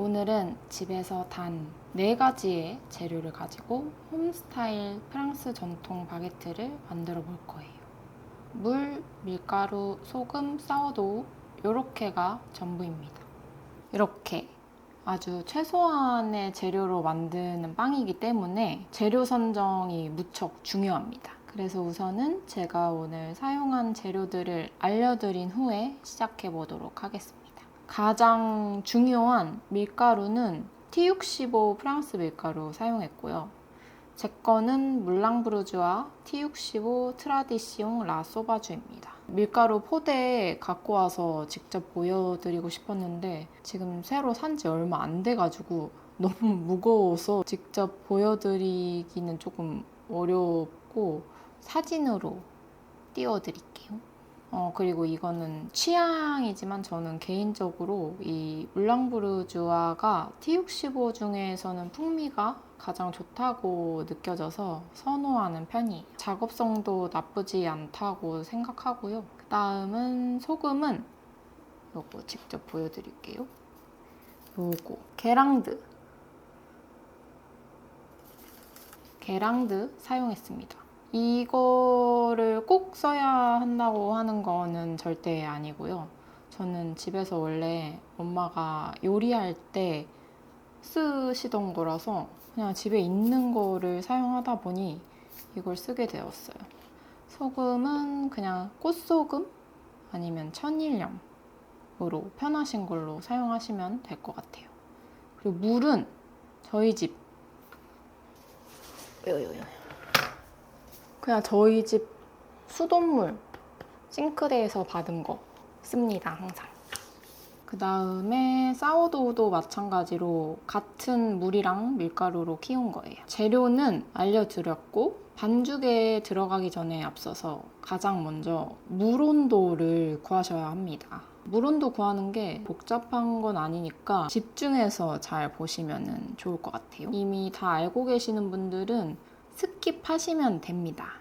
오늘은 집에서 단 4가지의 재료를 가지고 홈스타일 프랑스 전통 바게트를 만들어 볼 거예요. 물, 밀가루, 소금, 사워도우 요렇게가 전부입니다. 이렇게 아주 최소한의 재료로 만드는 빵이기 때문에 재료 선정이 무척 중요합니다. 그래서 우선은 제가 오늘 사용한 재료들을 알려드린 후에 시작해 보도록 하겠습니다. 가장 중요한 밀가루는 T65 프랑스 밀가루 사용했고요. 제 거는 물랑브루즈와 T65 트라디시옹 라 소바주입니다. 밀가루 포대 갖고 와서 직접 보여드리고 싶었는데 지금 새로 산 지 얼마 안 돼가지고 너무 무거워서 직접 보여드리기는 조금 어렵고 사진으로 띄워드릴게요. 그리고 이거는 취향이지만 저는 개인적으로 이 물랑브루주아가 T65 중에서는 풍미가 가장 좋다고 느껴져서 선호하는 편이에요. 작업성도 나쁘지 않다고 생각하고요. 그 다음은 소금은 요거 직접 보여드릴게요. 요거 게랑드 사용했습니다. 이거를 꼭 써야 한다고 하는 거는 절대 아니고요. 저는 집에서 원래 엄마가 요리할 때 쓰시던 거라서 그냥 집에 있는 거를 사용하다 보니 이걸 쓰게 되었어요. 소금은 그냥 꽃소금 아니면 천일염으로 편하신 걸로 사용하시면 될 것 같아요. 그리고 물은 저희 집 그냥 저희 집 수돗물 싱크대에서 받은 거 씁니다, 항상. 그 다음에 사워도우도 마찬가지로 같은 물이랑 밀가루로 키운 거예요. 재료는 알려드렸고 반죽에 들어가기 전에 앞서서 가장 먼저 물 온도를 구하셔야 합니다. 물 온도 구하는 게 복잡한 건 아니니까 집중해서 잘 보시면 좋을 것 같아요. 이미 다 알고 계시는 분들은 스킵하시면 됩니다.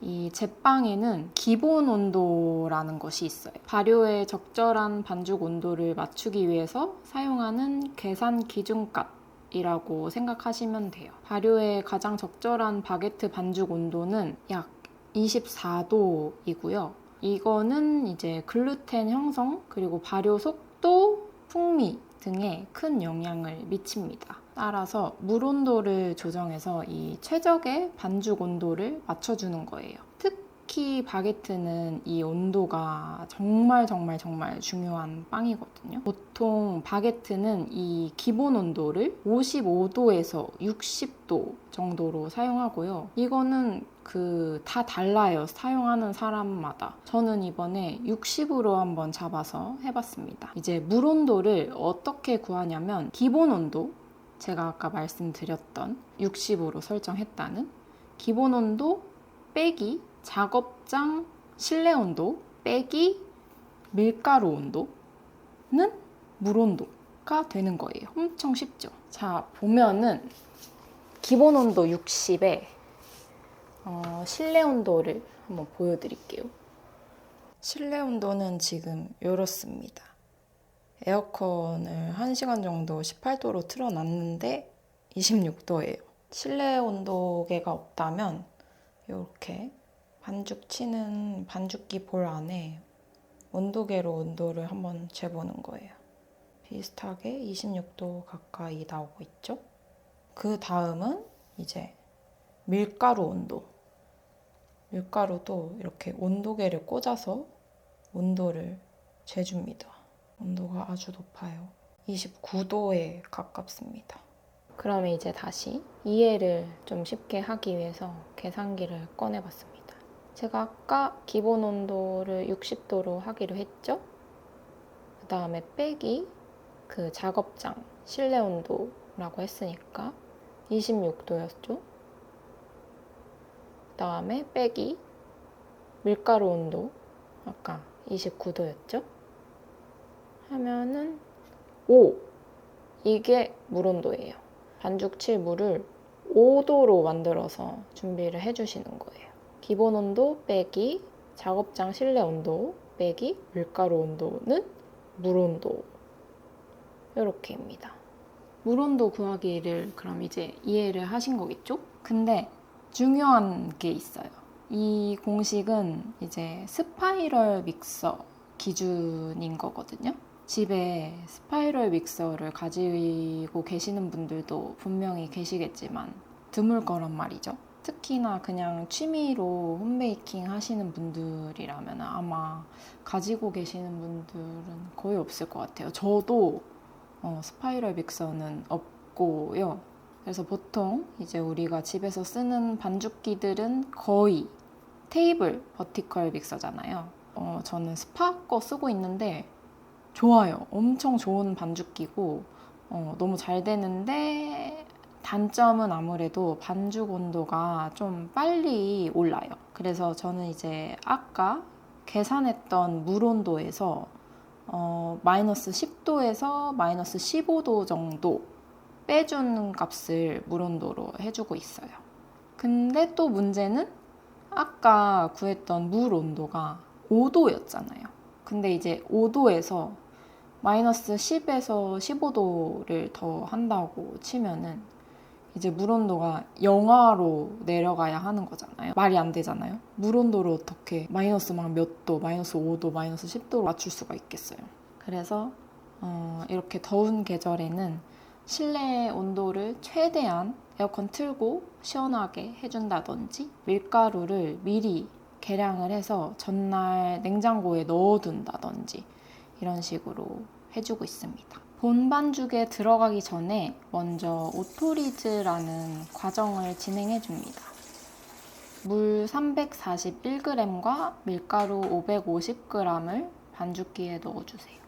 이 제빵에는 기본 온도라는 것이 있어요. 발효의 적절한 반죽 온도를 맞추기 위해서 사용하는 계산 기준값이라고 생각하시면 돼요. 발효의 가장 적절한 바게트 반죽 온도는 약 24도이고요. 이거는 이제 글루텐 형성, 그리고 발효 속도, 풍미 등에 큰 영향을 미칩니다. 따라서 물 온도를 조정해서 이 최적의 반죽 온도를 맞춰주는 거예요. 특히 바게트는 이 온도가 정말 중요한 빵이거든요. 보통 바게트는 이 기본 온도를 55도에서 60도 정도로 사용하고요. 이거는 다 달라요. 사용하는 사람마다. 저는 이번에 60으로 한번 잡아서 해봤습니다. 이제 물 온도를 어떻게 구하냐면 기본 온도, 제가 아까 말씀드렸던 60으로 설정했다는 기본 온도 빼기 작업장 실내 온도 빼기 밀가루 온도는 물 온도가 되는 거예요. 엄청 쉽죠? 자, 보면은 기본 온도 60에 실내 온도를 한번 보여드릴게요. 실내 온도는 지금 이렇습니다. 에어컨을 1시간 정도 18도로 틀어놨는데 26도예요. 실내 온도계가 없다면 이렇게 반죽 치는 반죽기 볼 안에 온도계로 온도를 한번 재보는 거예요. 비슷하게 26도 가까이 나오고 있죠? 그 다음은 이제 밀가루 온도. 밀가루도 이렇게 온도계를 꽂아서 온도를 재줍니다. 온도가 아주 높아요. 29도에 가깝습니다. 그럼 이제 다시 이해를 좀 쉽게 하기 위해서 계산기를 꺼내봤습니다. 제가 아까 기본 온도를 60도로 하기로 했죠? 그 다음에 빼기 그 작업장 실내 온도라고 했으니까 26도였죠? 그 다음에 빼기 밀가루 온도 아까 29도였죠? 하면은 5. 이게 물 온도예요. 반죽 칠 물을 5도로 만들어서 준비를 해주시는 거예요. 기본 온도 빼기 작업장 실내 온도 빼기 밀가루 온도는 물 온도. 이렇게입니다. 물 온도 구하기를 그럼 이제 이해를 하신 거겠죠? 근데 중요한 게 있어요. 이 공식은 이제 스파이럴 믹서 기준인 거거든요. 집에 스파이럴 믹서를 가지고 계시는 분들도 분명히 계시겠지만 드물 거란 말이죠. 특히나 그냥 취미로 홈베이킹 하시는 분들이라면 아마 가지고 계시는 분들은 거의 없을 것 같아요. 저도 스파이럴 믹서는 없고요. 그래서 보통 이제 우리가 집에서 쓰는 반죽기들은 거의 테이블 버티컬 믹서잖아요. 저는 스파 거 쓰고 있는데 좋아요. 엄청 좋은 반죽기고 너무 잘 되는데 단점은 아무래도 반죽 온도가 좀 빨리 올라요. 그래서 저는 이제 아까 계산했던 물 온도에서 마이너스 10도에서 마이너스 15도 정도 빼준 값을 물 온도로 해주고 있어요. 근데 또 문제는 아까 구했던 물 온도가 5도였잖아요. 근데 이제 5도에서 마이너스 10에서 15도를 더 한다고 치면은 이제 물 온도가 영하로 내려가야 하는 거잖아요. 말이 안 되잖아요. 물 온도를 어떻게 마이너스 막 몇 도, 마이너스 5도, 마이너스 10도로 맞출 수가 있겠어요. 그래서 이렇게 더운 계절에는 실내 온도를 최대한 에어컨 틀고 시원하게 해준다든지 밀가루를 미리 계량을 해서 전날 냉장고에 넣어둔다든지 이런 식으로 해주고 있습니다. 본 반죽에 들어가기 전에 먼저 오토리즈라는 과정을 진행해 줍니다. 물 341g과 밀가루 550g을 반죽기에 넣어주세요.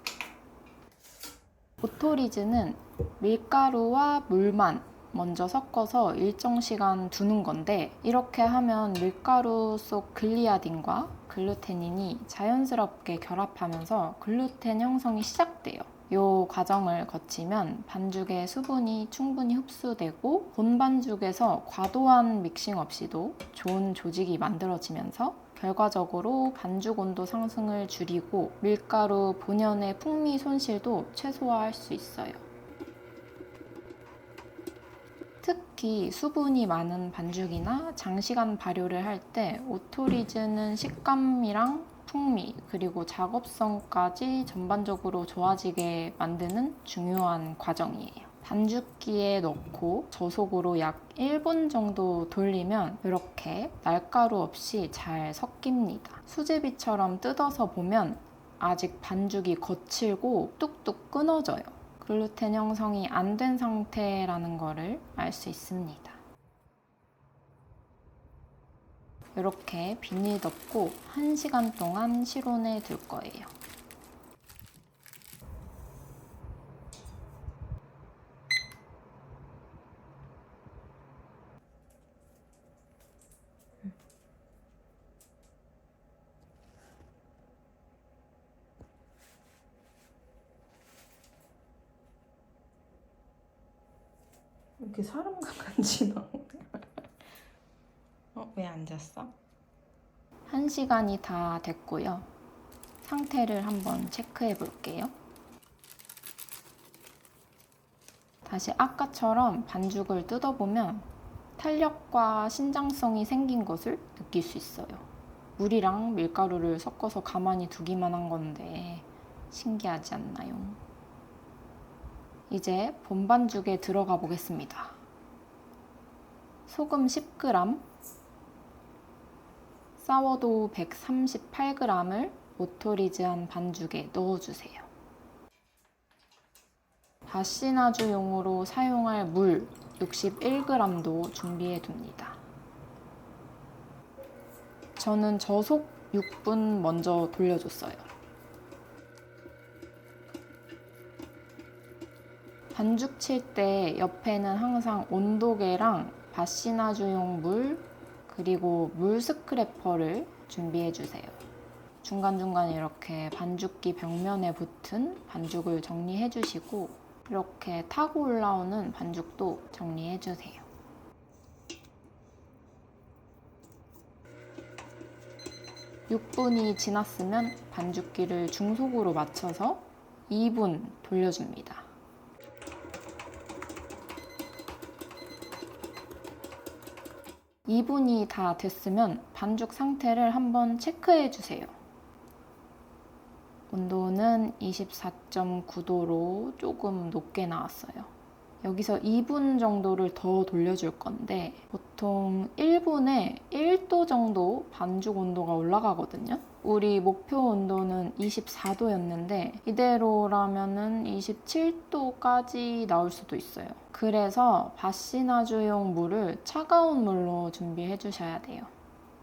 오토리즈는 밀가루와 물만 먼저 섞어서 일정 시간 두는 건데 이렇게 하면 밀가루 속 글리아딘과 글루테닌이 자연스럽게 결합하면서 글루텐 형성이 시작돼요. 이 과정을 거치면 반죽의 수분이 충분히 흡수되고 본 반죽에서 과도한 믹싱 없이도 좋은 조직이 만들어지면서 결과적으로 반죽 온도 상승을 줄이고 밀가루 본연의 풍미 손실도 최소화할 수 있어요. 특히 수분이 많은 반죽이나 장시간 발효를 할 때 오토리즈는 식감이랑 풍미 그리고 작업성까지 전반적으로 좋아지게 만드는 중요한 과정이에요. 반죽기에 넣고 저속으로 약 1분 정도 돌리면 이렇게 날가루 없이 잘 섞입니다. 수제비처럼 뜯어서 보면 아직 반죽이 거칠고 뚝뚝 끊어져요. 글루텐 형성이 안 된 상태라는 거를 알 수 있습니다. 이렇게 비닐 덮고 1시간 동안 실온에 둘 거예요. 이렇게 사람과 같이 나오네. 왜 앉았어? 1시간이 다 됐고요. 상태를 한번 체크해 볼게요. 다시 아까처럼 반죽을 뜯어보면 탄력과 신장성이 생긴 것을 느낄 수 있어요. 물이랑 밀가루를 섞어서 가만히 두기만 한 건데 신기하지 않나요? 이제 본반죽에 들어가 보겠습니다. 소금 10g, 사워도우 138g을 오토리즈한 반죽에 넣어주세요. 바시나주용으로 사용할 물 61g도 준비해 둡니다. 저는 저속 6분 먼저 돌려줬어요. 반죽 칠 때 옆에는 항상 온도계랑 바시나주용 물 그리고 물 스크래퍼를 준비해 주세요. 중간중간 이렇게 반죽기 벽면에 붙은 반죽을 정리해 주시고 이렇게 타고 올라오는 반죽도 정리해 주세요. (6분이) 지났으면 반죽기를 중속으로 맞춰서 2분 돌려줍니다. 2분이 다 됐으면 반죽 상태를 한번 체크해 주세요. 온도는 24.9도로 조금 높게 나왔어요. 여기서 2분 정도를 더 돌려줄 건데 보통 1분에 1도 정도 반죽 온도가 올라가거든요. 우리 목표 온도는 24도였는데 이대로라면은 27도까지 나올 수도 있어요. 그래서 바시나주용 물을 차가운 물로 준비해 주셔야 돼요.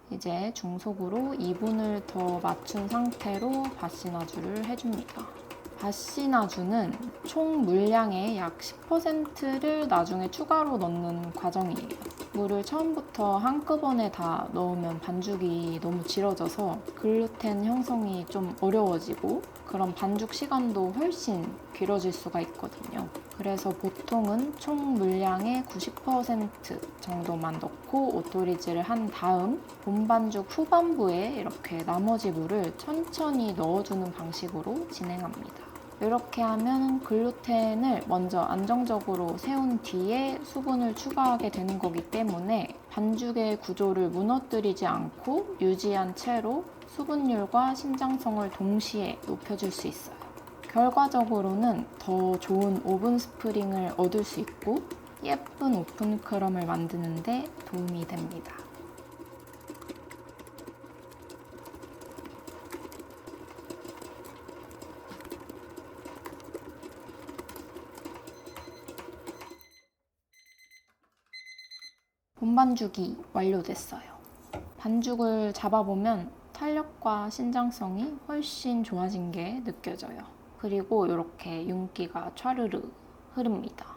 이제 중속으로 2분을 더 맞춘 상태로 바시나주를 해줍니다. 바시나주는 총 물량의 약 10%를 나중에 추가로 넣는 과정이에요. 물을 처음부터 한꺼번에 다 넣으면 반죽이 너무 질어져서 글루텐 형성이 좀 어려워지고 그런 반죽 시간도 훨씬 길어질 수가 있거든요. 그래서 보통은 총 물량의 90% 정도만 넣고 오토리지를 한 다음 본반죽 후반부에 이렇게 나머지 물을 천천히 넣어주는 방식으로 진행합니다. 이렇게 하면 글루텐을 먼저 안정적으로 세운 뒤에 수분을 추가하게 되는 거기 때문에 반죽의 구조를 무너뜨리지 않고 유지한 채로 수분율과 신장성을 동시에 높여줄 수 있어요. 결과적으로는 더 좋은 오븐 스프링을 얻을 수 있고 예쁜 오픈 크럼을 만드는 데 도움이 됩니다. 본반죽이 완료됐어요. 반죽을 잡아보면 탄력과 신장성이 훨씬 좋아진 게 느껴져요. 그리고 이렇게 윤기가 촤르르 흐릅니다.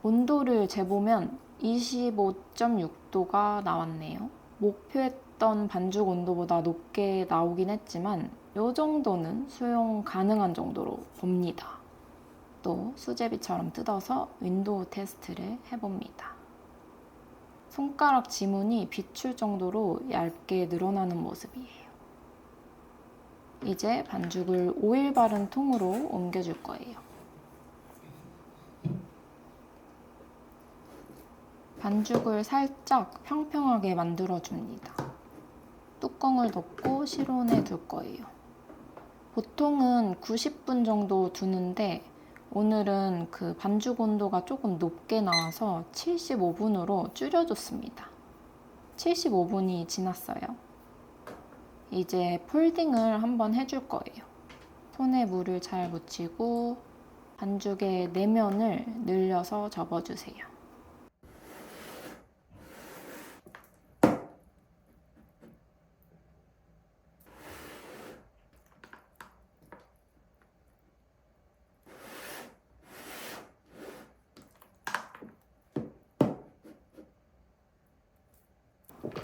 온도를 재보면 25.6도가 나왔네요. 목표했던 반죽 온도보다 높게 나오긴 했지만 이 정도는 수용 가능한 정도로 봅니다. 또 수제비처럼 뜯어서 윈도우 테스트를 해봅니다. 손가락 지문이 비출 정도로 얇게 늘어나는 모습이에요. 이제 반죽을 오일 바른 통으로 옮겨줄 거예요. 반죽을 살짝 평평하게 만들어줍니다. 뚜껑을 덮고 실온에 둘 거예요. 보통은 90분 정도 두는데 오늘은 그 반죽 온도가 조금 높게 나와서 75분으로 줄여줬습니다. 75분이 지났어요. 이제 폴딩을 한번 해줄 거예요. 손에 물을 잘 묻히고 반죽의 내면을 늘려서 접어주세요.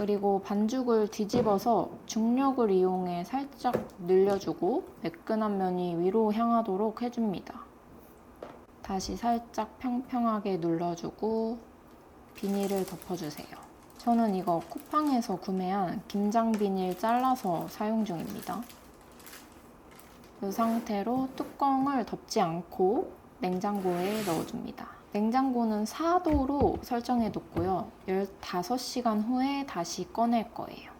그리고 반죽을 뒤집어서 중력을 이용해 살짝 늘려주고 매끈한 면이 위로 향하도록 해줍니다. 다시 살짝 평평하게 눌러주고 비닐을 덮어주세요. 저는 이거 쿠팡에서 구매한 김장 비닐 잘라서 사용 중입니다. 이 상태로 뚜껑을 덮지 않고 냉장고에 넣어줍니다. 냉장고는 4도로 설정해 뒀고요. 15시간 후에 다시 꺼낼 거예요.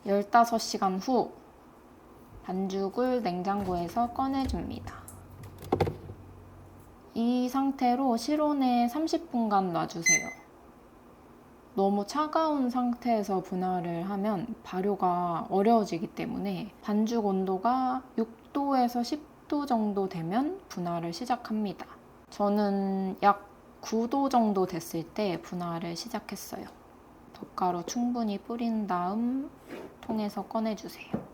15시간 후 반죽을 냉장고에서 꺼내줍니다. 이 상태로 실온에 30분간 놔주세요. 너무 차가운 상태에서 분할을 하면 발효가 어려워지기 때문에 반죽 온도가 6도에서 10도 정도 되면 분할을 시작합니다. 저는 약 9도 정도 됐을 때 분할을 시작했어요. 덧가루 충분히 뿌린 다음 통에서 꺼내주세요.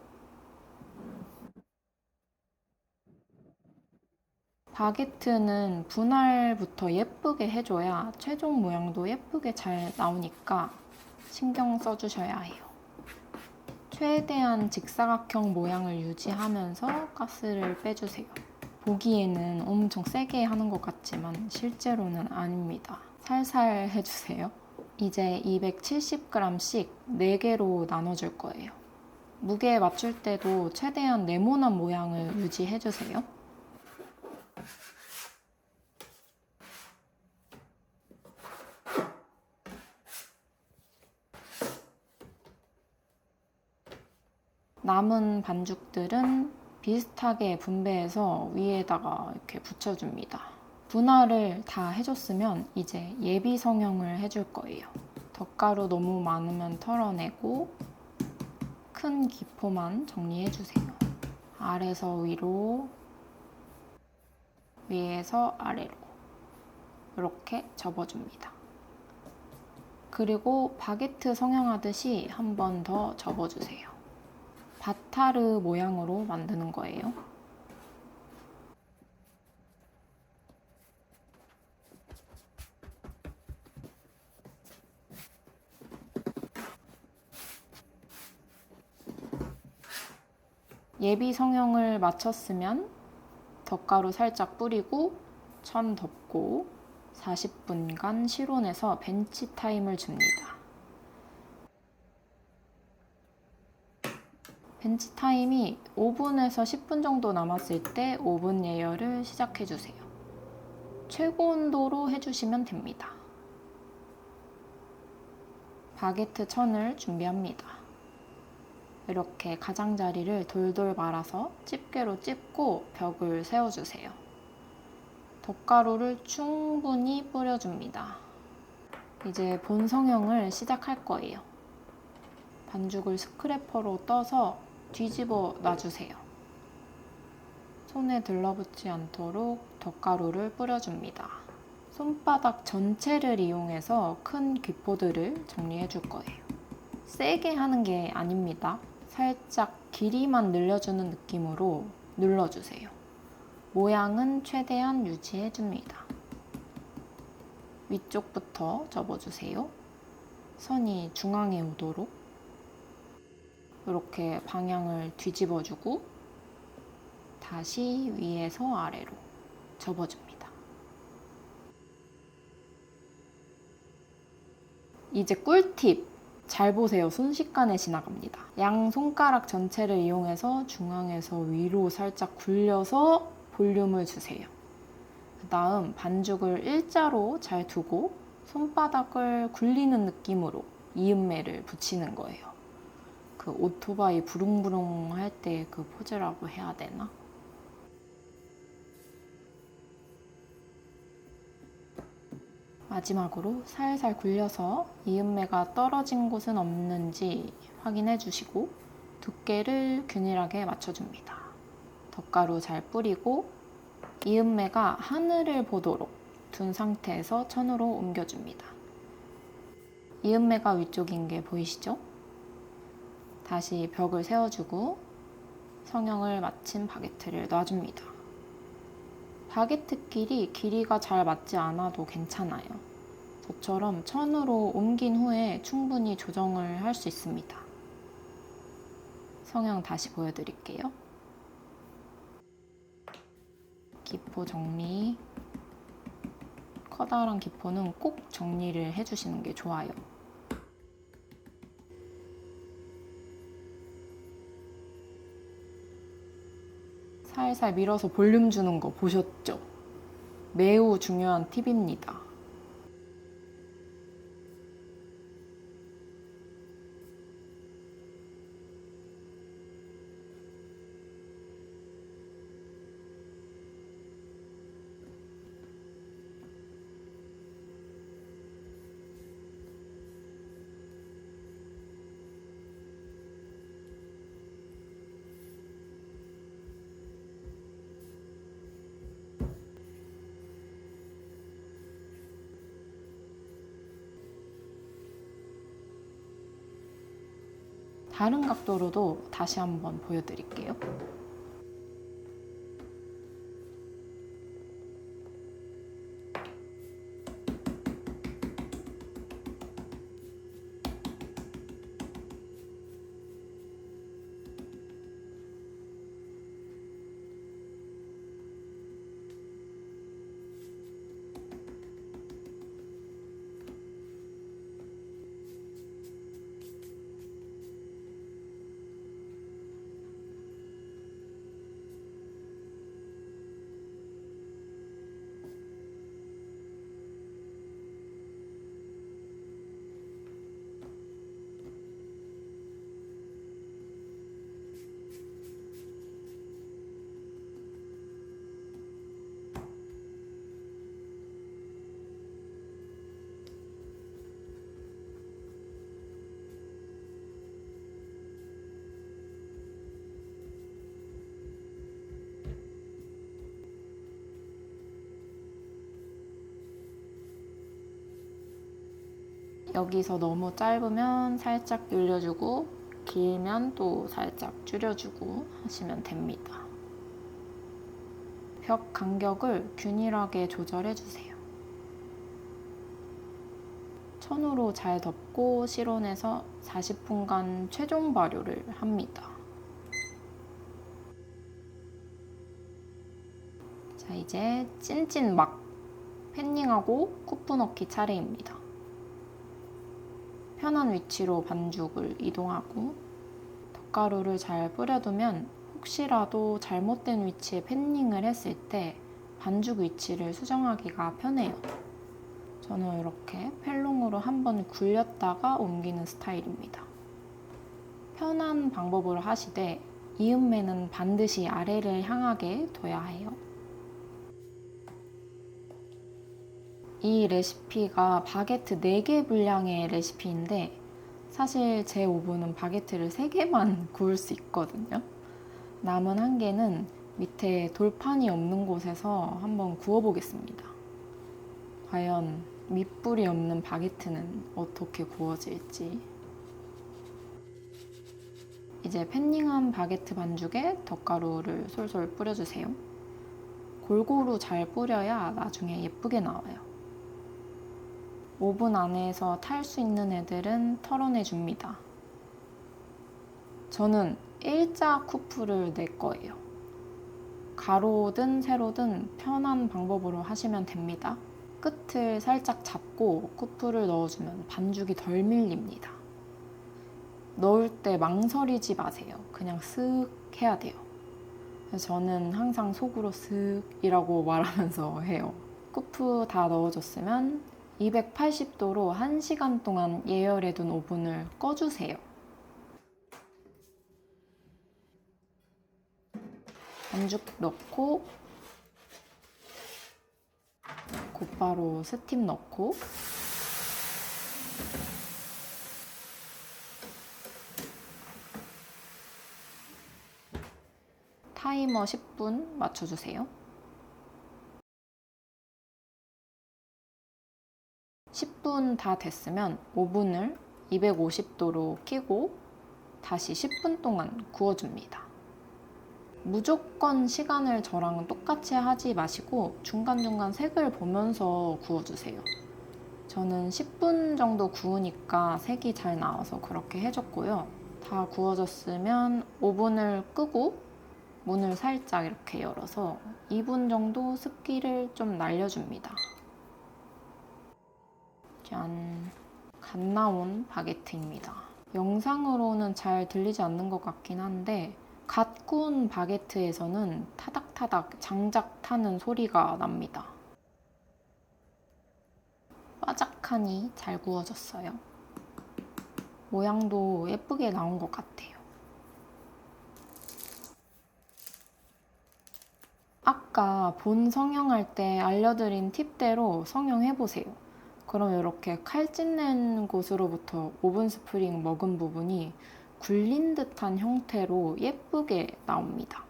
바게트는 분할부터 예쁘게 해줘야 최종 모양도 예쁘게 잘 나오니까 신경 써주셔야 해요. 최대한 직사각형 모양을 유지하면서 가스를 빼주세요. 보기에는 엄청 세게 하는 것 같지만 실제로는 아닙니다. 살살 해주세요. 이제 270g씩 4개로 나눠줄 거예요. 무게 맞출 때도 최대한 네모난 모양을 유지해주세요. 남은 반죽들은 비슷하게 분배해서 위에다가 이렇게 붙여줍니다. 분할을 다 해줬으면 이제 예비 성형을 해줄 거예요. 덧가루 너무 많으면 털어내고 큰 기포만 정리해주세요. 아래에서 위로, 위에서 아래로 이렇게 접어줍니다. 그리고 바게트 성형하듯이 한 번 더 접어주세요. 바타르 모양으로 만드는 거예요. 예비 성형을 마쳤으면 덧가루 살짝 뿌리고 천 덮고 40분간 실온에서 벤치 타임을 줍니다. 벤치 타임이 5분에서 10분 정도 남았을 때 오븐 예열을 시작해주세요. 최고 온도로 해주시면 됩니다. 바게트 천을 준비합니다. 이렇게 가장자리를 돌돌 말아서 집게로 찝고 벽을 세워주세요. 덧가루를 충분히 뿌려줍니다. 이제 본 성형을 시작할 거예요. 반죽을 스크래퍼로 떠서 뒤집어 놔주세요. 손에 들러붙지 않도록 덧가루를 뿌려줍니다. 손바닥 전체를 이용해서 큰 기포들을 정리해 줄 거예요. 세게 하는 게 아닙니다. 살짝 길이만 늘려주는 느낌으로 눌러주세요. 모양은 최대한 유지해줍니다. 위쪽부터 접어주세요. 선이 중앙에 오도록 이렇게 방향을 뒤집어주고 다시 위에서 아래로 접어줍니다. 이제 꿀팁! 잘 보세요. 순식간에 지나갑니다. 양 손가락 전체를 이용해서 중앙에서 위로 살짝 굴려서 볼륨을 주세요. 그 다음 반죽을 일자로 잘 두고 손바닥을 굴리는 느낌으로 이음매를 붙이는 거예요. 그 오토바이 부릉부릉 할 때 그 포즈라고 해야 되나? 마지막으로 살살 굴려서 이음매가 떨어진 곳은 없는지 확인해 주시고 두께를 균일하게 맞춰줍니다. 덧가루 잘 뿌리고 이음매가 하늘을 보도록 둔 상태에서 천으로 옮겨줍니다. 이음매가 위쪽인 게 보이시죠? 다시 벽을 세워주고 성형을 마친 바게트를 놔줍니다. 바게트끼리 길이가 잘 맞지 않아도 괜찮아요. 저처럼 천으로 옮긴 후에 충분히 조정을 할 수 있습니다. 성형 다시 보여드릴게요. 기포 정리. 커다란 기포는 꼭 정리를 해주시는 게 좋아요. 살살 밀어서 볼륨 주는 거 보셨죠? 매우 중요한 팁입니다. 다른 각도로도 다시 한번 보여드릴게요. 여기서 너무 짧으면 살짝 늘려주고 길면 또 살짝 줄여주고 하시면 됩니다. 벽 간격을 균일하게 조절해주세요. 천으로 잘 덮고 실온에서 40분간 최종 발효를 합니다. 자, 이제 찐찐 막 팬닝하고 쿠프 넣기 차례입니다. 편한 위치로 반죽을 이동하고 덧가루를 잘 뿌려두면 혹시라도 잘못된 위치에 팬닝을 했을 때 반죽 위치를 수정하기가 편해요. 저는 이렇게 펠롱으로 한번 굴렸다가 옮기는 스타일입니다. 편한 방법으로 하시되 이음매는 반드시 아래를 향하게 둬야 해요. 이 레시피가 바게트 4개 분량의 레시피인데 사실 제 오븐은 바게트를 3개만 구울 수 있거든요. 남은 1개는 밑에 돌판이 없는 곳에서 한번 구워보겠습니다. 과연 밑불이 없는 바게트는 어떻게 구워질지. 이제 팬닝한 바게트 반죽에 덧가루를 솔솔 뿌려주세요. 골고루 잘 뿌려야 나중에 예쁘게 나와요. 오븐 안에서 탈 수 있는 애들은 털어내줍니다. 저는 일자 쿠프를 낼 거예요. 가로든 세로든 편한 방법으로 하시면 됩니다. 끝을 살짝 잡고 쿠프를 넣어주면 반죽이 덜 밀립니다. 넣을 때 망설이지 마세요. 그냥 쓱 해야 돼요. 그래서 저는 항상 속으로 쓱이라고 말하면서 해요. 쿠프 다 넣어줬으면 280도로 1시간 동안 예열해둔 오븐을 꺼주세요. 반죽 넣고 곧바로 스팀 넣고 타이머 10분 맞춰주세요. 10분 다 됐으면 오븐을 250도로 켜고 다시 10분 동안 구워줍니다. 무조건 시간을 저랑 똑같이 하지 마시고 중간중간 색을 보면서 구워주세요. 저는 10분 정도 구우니까 색이 잘 나와서 그렇게 해줬고요. 다 구워졌으면 오븐을 끄고 문을 살짝 이렇게 열어서 2분 정도 습기를 좀 날려줍니다. 짠! 갓 나온 바게트입니다. 영상으로는 잘 들리지 않는 것 같긴 한데 갓 구운 바게트에서는 타닥타닥 장작 타는 소리가 납니다. 바삭하니 잘 구워졌어요. 모양도 예쁘게 나온 것 같아요. 아까 본 성형할 때 알려드린 팁대로 성형해보세요. 그럼 이렇게 칼짓낸 곳으로부터 오븐 스프링 먹은 부분이 굴린 듯한 형태로 예쁘게 나옵니다.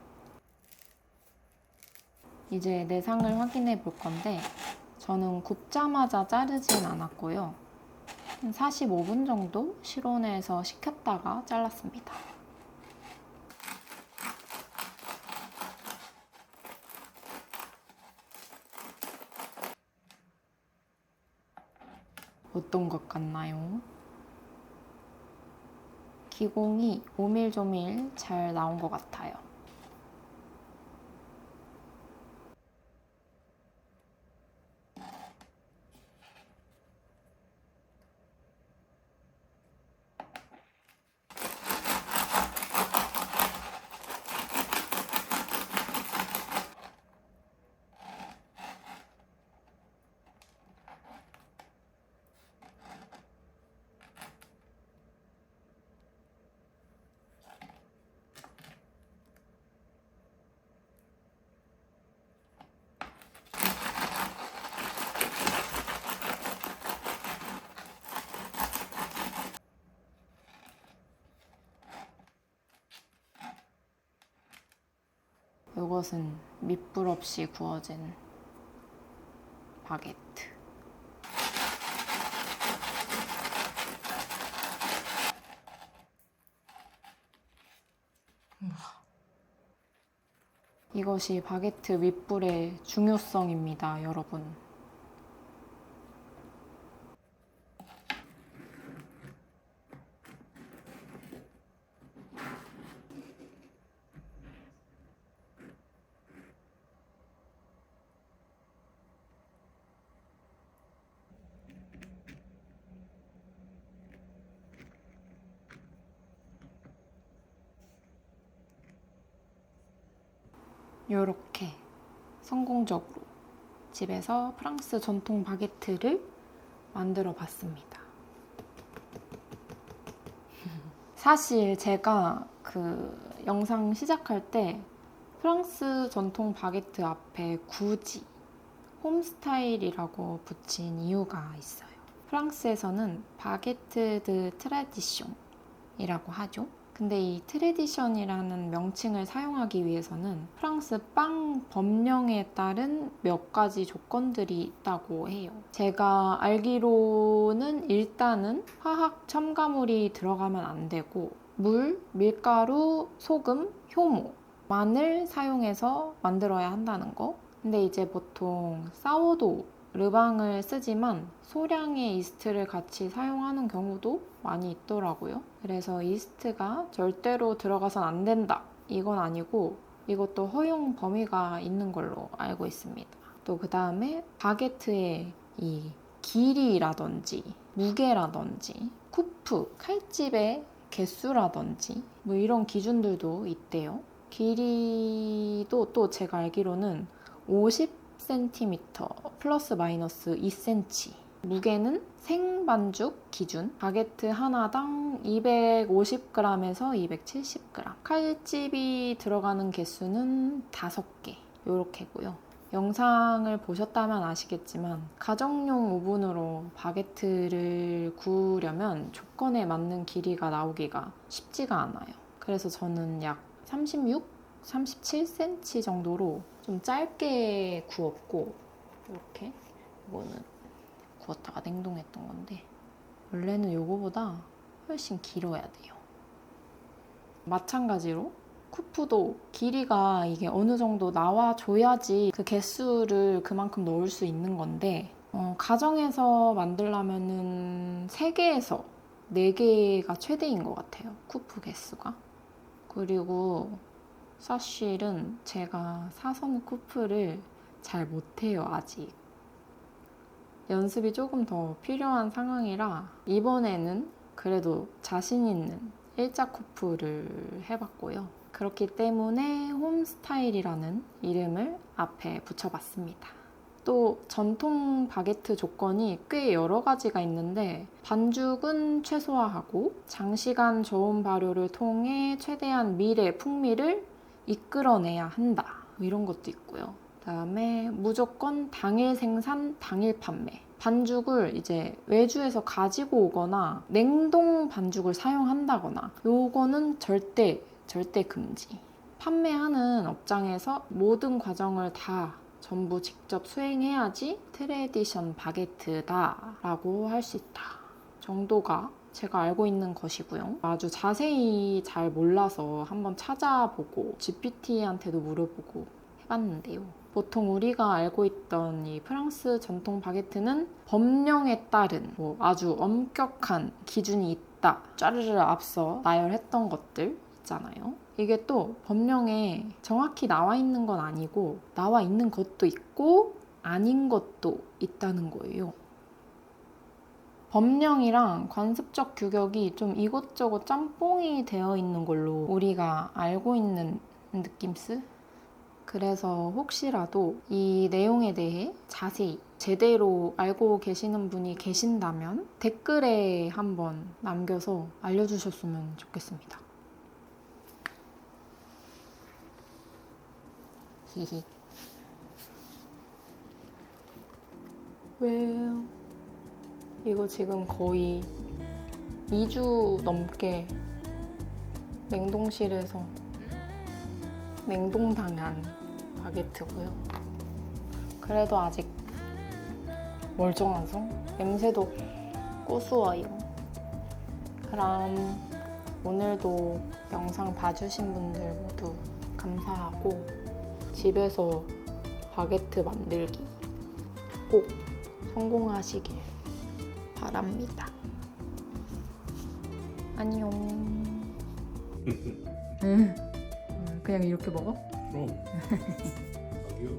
이제 내상을 확인해 볼 건데 저는 굽자마자 자르진 않았고요. 한 45분 정도 실온에서 식혔다가 잘랐습니다. 어떤 것 같나요? 기공이 오밀조밀 잘 나온 것 같아요. 이것은 밑불 없이 구워진 바게트. 이것이 바게트 밑불의 중요성입니다, 여러분. 이렇게 성공적으로 집에서 프랑스 전통 바게트를 만들어 봤습니다. 사실 제가 그 영상 시작할 때 프랑스 전통 바게트 앞에 굳이 홈스타일이라고 붙인 이유가 있어요. 프랑스에서는 바게트 드 트라디숑이라고 하죠. 근데 이 트레디션이라는 명칭을 사용하기 위해서는 프랑스 빵 법령에 따른 몇 가지 조건들이 있다고 해요. 제가 알기로는 일단은 화학 첨가물이 들어가면 안 되고 물, 밀가루, 소금, 효모, 마늘 사용해서 만들어야 한다는 거. 근데 이제 보통 사워도우, 르방을 쓰지만 소량의 이스트를 같이 사용하는 경우도 많이 있더라고요. 그래서 이스트가 절대로 들어가선 안 된다. 이건 아니고 이것도 허용 범위가 있는 걸로 알고 있습니다. 또 그 다음에 바게트의 이 길이라든지 무게라든지 쿠프, 칼집의 개수라든지 뭐 이런 기준들도 있대요. 길이도 또 제가 알기로는 50cm 플러스 마이너스 2cm. 무게는 생반죽 기준 바게트 하나당 250g에서 270g. 칼집이 들어가는 개수는 5개 요렇게고요. 영상을 보셨다면 아시겠지만 가정용 오븐으로 바게트를 구우려면 조건에 맞는 길이가 나오기가 쉽지가 않아요. 그래서 저는 약 36, 37cm 정도로 좀 짧게 구웠고, 이렇게 이거는 구웠다가 냉동했던 건데 원래는 이거보다 훨씬 길어야 돼요. 마찬가지로 쿠프도 길이가 이게 어느 정도 나와줘야지 그 개수를 그만큼 넣을 수 있는 건데 가정에서 만들려면은 3개에서 4개가 최대인 것 같아요. 쿠프 개수가. 그리고 사실은 제가 사선 쿠프를 잘 못해요, 아직. 연습이 조금 더 필요한 상황이라 이번에는 그래도 자신 있는 일자 쿠프를 해봤고요. 그렇기 때문에 홈스타일이라는 이름을 앞에 붙여봤습니다. 또 전통 바게트 조건이 꽤 여러 가지가 있는데 반죽은 최소화하고 장시간 저온 발효를 통해 최대한 밀의 풍미를 이끌어내야 한다. 뭐 이런 것도 있고요. 그다음에 무조건 당일 생산, 당일 판매. 반죽을 이제 외주에서 가지고 오거나 냉동 반죽을 사용한다거나 요거는 절대 금지. 판매하는 업장에서 모든 과정을 다 전부 직접 수행해야지 트레디션 바게트다 라고 할 수 있다 정도가 제가 알고 있는 것이고요. 아주 자세히 잘 몰라서 한번 찾아보고 GPT한테도 물어보고 해봤는데요. 보통 우리가 알고 있던 이 프랑스 전통 바게트는 법령에 따른 뭐 아주 엄격한 기준이 있다. 짜르르 앞서 나열했던 것들 있잖아요. 이게 또 법령에 정확히 나와 있는 건 아니고 나와 있는 것도 있고 아닌 것도 있다는 거예요. 법령이랑 관습적 규격이 좀 이것저것 짬뽕이 되어 있는 걸로 우리가 알고 있는 느낌스? 그래서 혹시라도 이 내용에 대해 자세히 제대로 알고 계시는 분이 계신다면 댓글에 한번 남겨서 알려주셨으면 좋겠습니다. 히히. 왜요? 이거 지금 거의 2주 넘게 냉동실에서 냉동당한 바게트고요. 그래도 아직 멀쩡하죠? 냄새도 고소해요. 그럼 오늘도 영상 봐주신 분들 모두 감사하고 집에서 바게트 만들기 꼭 성공하시길 바랍니다. 안녕. 그냥 이렇게 먹어? 그럼. 여기요.